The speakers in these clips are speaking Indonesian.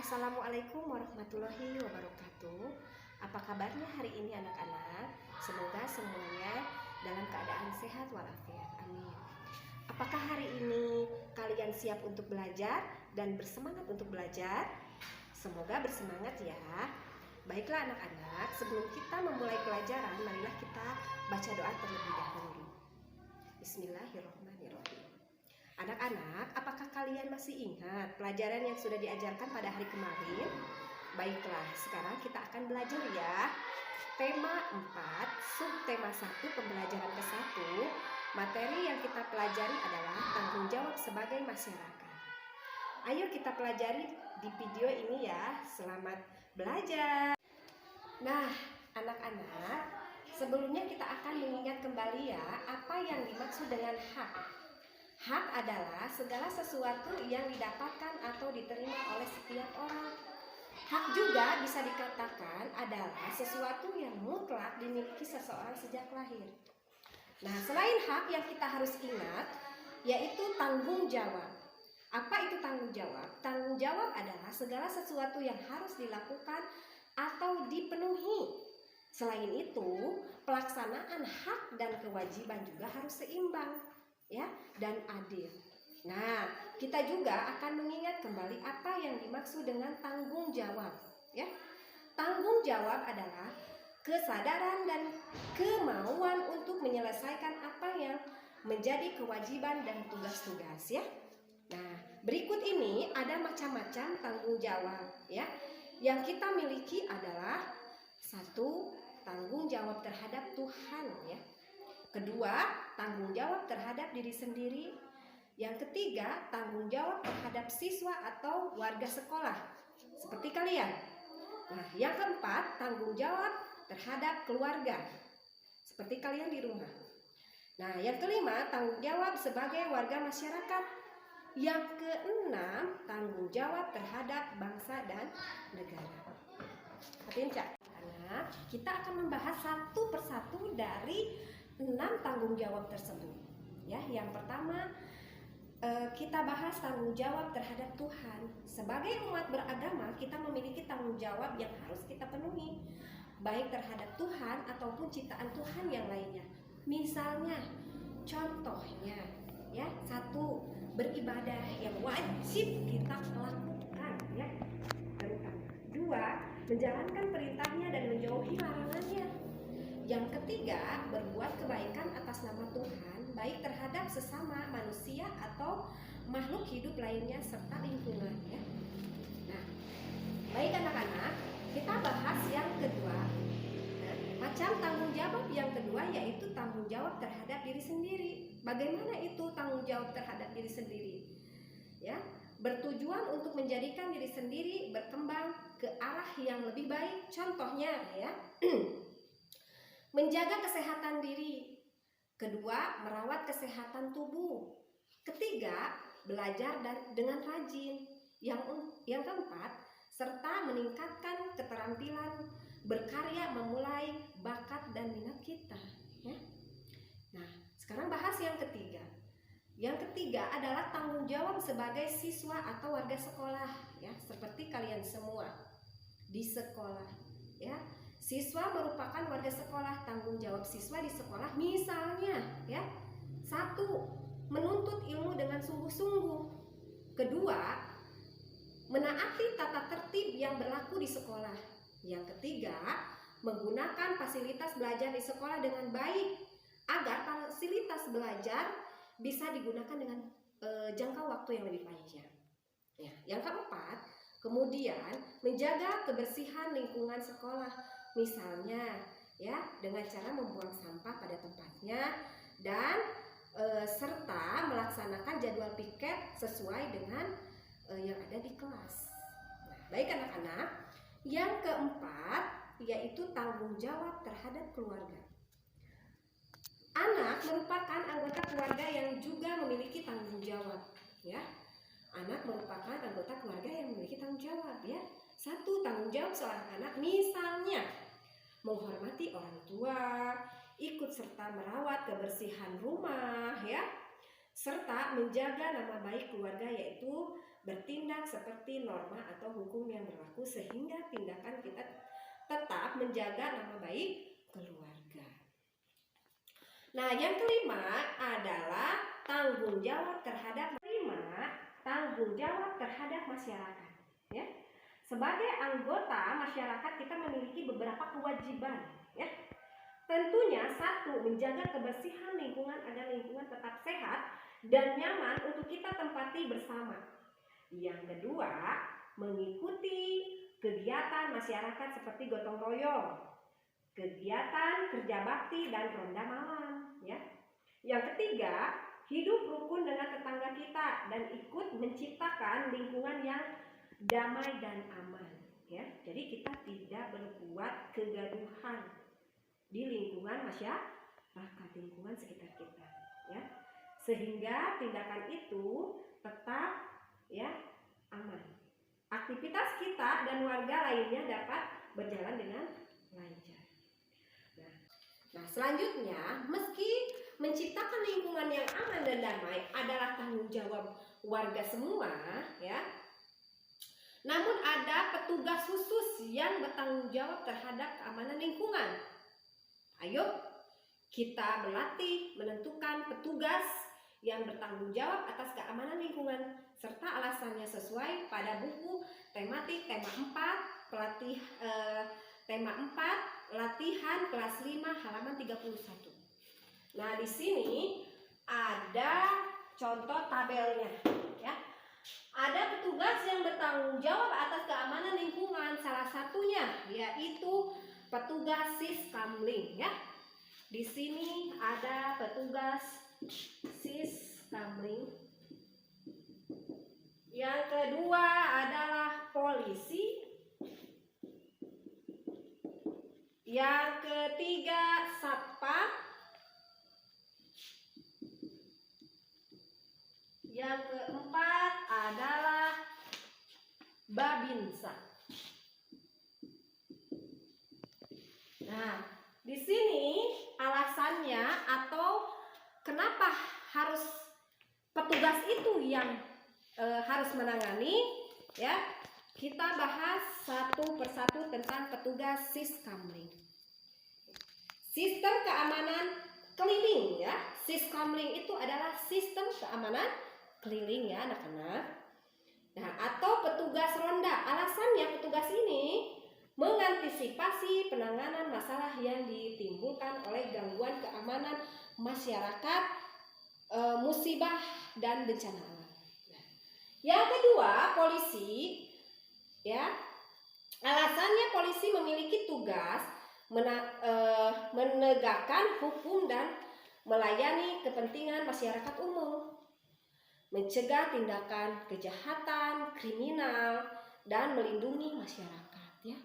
Assalamualaikum warahmatullahi wabarakatuh. Apa kabarnya hari ini anak-anak? Semoga semuanya dalam keadaan sehat walafiat. Amin. Apakah hari ini kalian siap untuk belajar dan bersemangat untuk belajar? Semoga bersemangat ya. Baiklah anak-anak, sebelum kita memulai pelajaran, marilah kita baca doa terlebih dahulu. Bismillahirrahmanirrahim. Anak-anak, apakah kalian masih ingat pelajaran yang sudah diajarkan pada hari kemarin? Baiklah, sekarang kita akan belajar ya. Tema 4, subtema 1, pembelajaran ke-1. Materi yang kita pelajari adalah tanggung jawab sebagai masyarakat. Ayo kita pelajari di video ini ya. Selamat belajar. Nah, anak-anak, sebelumnya kita akan mengingat kembali ya apa yang dimaksud dengan hak. Hak adalah segala sesuatu yang didapatkan atau diterima oleh setiap orang. Hak juga bisa dikatakan adalah sesuatu yang mutlak dimiliki seseorang sejak lahir. Nah, selain hak yang kita harus ingat, yaitu tanggung jawab. Apa itu tanggung jawab? Tanggung jawab adalah segala sesuatu yang harus dilakukan atau dipenuhi. Selain itu, pelaksanaan hak dan kewajiban juga harus seimbang, ya, dan adil. Nah, kita juga akan mengingat kembali apa yang dimaksud dengan tanggung jawab, ya. Tanggung jawab adalah kesadaran dan kemauan untuk menyelesaikan apa yang menjadi kewajiban dan tugas-tugas, ya. Nah, berikut ini ada macam-macam tanggung jawab, ya. Yang kita miliki adalah 1. Tanggung jawab terhadap Tuhan, ya. Kedua, tanggung jawab terhadap diri sendiri. Yang ketiga, tanggung jawab terhadap siswa atau warga sekolah seperti kalian. Nah, yang keempat, tanggung jawab terhadap keluarga seperti kalian di rumah. Nah, yang kelima, tanggung jawab sebagai warga masyarakat. Yang keenam, tanggung jawab terhadap bangsa dan negara. Perhatiin Cak, anak, kita akan membahas satu persatu dari 6 tanggung jawab tersebut. Ya, yang pertama kita bahas tanggung jawab terhadap Tuhan. Sebagai umat beragama, kita memiliki tanggung jawab yang harus kita penuhi, baik terhadap Tuhan ataupun ciptaan Tuhan yang lainnya. Misalnya, contohnya, ya, 1, beribadah yang wajib kita lakukan, ya, terutama. 2, menjalankan perintahnya dan menjauhi larangannya. Yang ketiga, berbuat kebaikan atas nama Tuhan, baik terhadap sesama manusia atau makhluk hidup lainnya serta lingkungannya. Nah, baik anak-anak, kita bahas yang kedua. Nah, macam tanggung jawab yang kedua yaitu tanggung jawab terhadap diri sendiri. Bagaimana itu tanggung jawab terhadap diri sendiri? Ya, bertujuan untuk menjadikan diri sendiri berkembang ke arah yang lebih baik. Contohnya, ya. Menjaga kesehatan diri. Kedua, merawat kesehatan tubuh. Ketiga, belajar dengan rajin. Yang keempat, serta meningkatkan keterampilan berkarya, memulai bakat dan minat kita, ya. Nah, sekarang bahas yang ketiga. Yang ketiga adalah tanggung jawab sebagai siswa atau warga sekolah, ya, seperti kalian semua di sekolah, ya. Siswa merupakan warga sekolah. Tanggung jawab siswa di sekolah misalnya, ya, 1, menuntut ilmu dengan sungguh-sungguh. Kedua, menaati tata tertib yang berlaku di sekolah. Yang ketiga, menggunakan fasilitas belajar di sekolah dengan baik agar fasilitas belajar bisa digunakan dengan jangka waktu yang lebih panjang. Ya, yang keempat, kemudian menjaga kebersihan lingkungan sekolah. Misalnya, ya, dengan cara membuang sampah pada tempatnya dan serta melaksanakan jadwal piket sesuai dengan yang ada di kelas. Nah, baik anak-anak, yang keempat yaitu tanggung jawab terhadap keluarga. Anak merupakan anggota keluarga yang juga memiliki tanggung jawab, ya. Anak merupakan anggota keluarga yang memiliki tanggung jawab, ya. 1, tanggung jawab seorang anak misalnya menghormati orang tua, ikut serta merawat kebersihan rumah, ya. serta menjaga nama baik keluarga, yaitu bertindak seperti norma atau hukum yang berlaku sehingga tindakan kita tetap menjaga nama baik keluarga. Nah, yang kelima adalah tanggung jawab terhadap masyarakat. Ya. Sebagai anggota masyarakat kita memiliki beberapa kewajiban. Ya. Tentunya satu, menjaga kebersihan lingkungan agar lingkungan tetap sehat dan nyaman untuk kita tempati bersama. Yang kedua, mengikuti kegiatan masyarakat seperti gotong royong, kegiatan kerja bakti dan ronda malam. Ya. Yang ketiga, hidup rukun dengan tetangga kita dan ikut menciptakan lingkungan yang damai dan aman. Ya. Jadi kita tidak berbuat kegaduhan di lingkungan masyarakat, lingkungan sekitar kita. Ya. Sehingga tindakan itu tetap ya aman. Aktivitas kita dan warga lainnya dapat berjalan dengan lancar. Nah, selanjutnya, meski menciptakan lingkungan yang aman dan damai adalah tanggung jawab warga semua, ya. Namun ada petugas khusus yang bertanggung jawab terhadap keamanan lingkungan. Ayo kita berlatih menentukan petugas yang bertanggung jawab atas keamanan lingkungan serta alasannya sesuai pada buku tematik tema 4 tema 4 latihan kelas 5 halaman 31. Nah, di sini ada contoh tabelnya ya. Ada petugas yang bertanggung jawab atas keamanan lingkungan, salah satunya yaitu petugas Siskamling ya. Di sini ada petugas Siskamling. Yang kedua adalah polisi. Yang ketiga satpam. Yang keempat adalah babinsa. Nah, di sini alasannya atau kenapa harus petugas itu yang harus menangani ya. Kita bahas satu persatu tentang petugas Siskamling. Sistem keamanan keliling ya. Siskamling itu adalah sistem keamanan keliling ya anak-anak. Nah, atau petugas ronda. Alasannya petugas ini mengantisipasi penanganan masalah yang ditimbulkan oleh gangguan keamanan masyarakat, musibah dan bencana alam. Nah, yang kedua, polisi ya. Alasannya polisi memiliki tugas menegakkan hukum dan melayani kepentingan masyarakat umum, mencegah tindakan kejahatan, kriminal, dan melindungi masyarakat ya.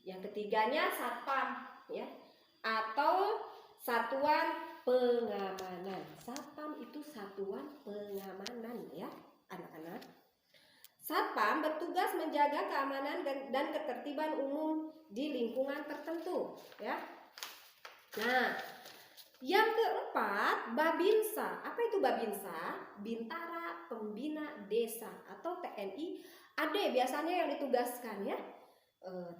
Yang ketiganya satpam ya, atau satuan pengamanan. Satpam itu satuan pengamanan ya anak-anak. Satpam bertugas menjaga keamanan dan ketertiban umum di lingkungan tertentu ya. Nah, yang keempat, babinsa. Apa itu babinsa? Bintara Pembina Desa atau TNI AD biasanya yang ditugaskan ya.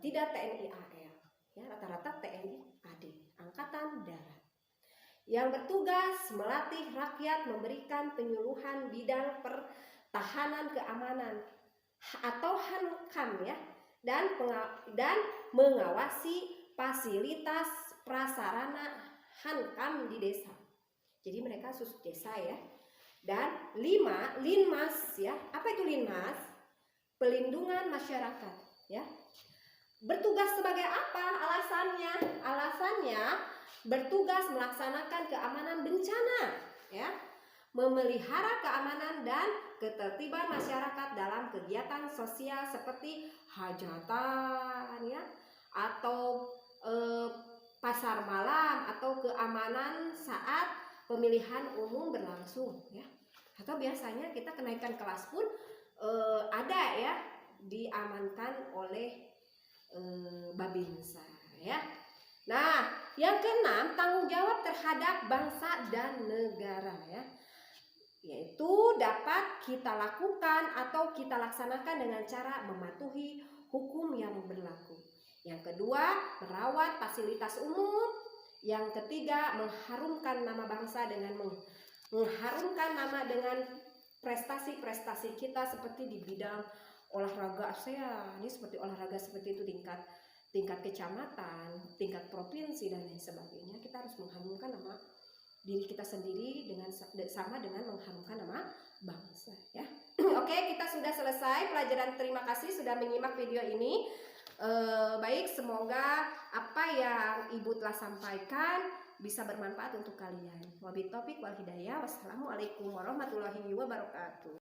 Tidak TNI AL ya, rata-rata TNI AD, Angkatan Darat. Yang bertugas melatih rakyat, memberikan penyuluhan bidang pertahanan keamanan atau Hankam ya, dan mengawasi fasilitas prasarana Hankam di desa. Jadi mereka khusus desa ya. Dan 5, Linmas ya. Apa itu Linmas? Pelindungan masyarakat ya. Bertugas sebagai apa alasannya? Alasannya bertugas melaksanakan keamanan bencana ya. Memelihara keamanan dan ketertiban masyarakat dalam kegiatan sosial seperti hajatan ya, atau pasar malam, atau keamanan saat pemilihan umum berlangsung ya. Atau biasanya kita kenaikan kelas pun ada ya, diamankan oleh babinsa ya. Nah, yang keenam, tanggung jawab terhadap bangsa dan negara ya. yaitu dapat kita lakukan atau kita laksanakan dengan cara mematuhi hukum yang berlaku. Yang kedua, merawat fasilitas umum. Yang ketiga, mengharumkan nama bangsa dengan mengharumkan nama dengan prestasi-prestasi kita seperti di bidang olahraga ASEAN. Ini seperti olahraga seperti itu tingkat kecamatan, tingkat provinsi dan lain sebagainya. Kita harus mengharumkan nama diri kita sendiri dengan sama dengan mengharumkan nama bangsa ya. Oke, kita sudah selesai pelajaran. Terima kasih sudah menyimak video ini. Baik, semoga apa yang Ibu telah sampaikan bisa bermanfaat untuk kalian. Wabillahi taufiq wal hidayah. Wassalamualaikum warahmatullahi wabarakatuh.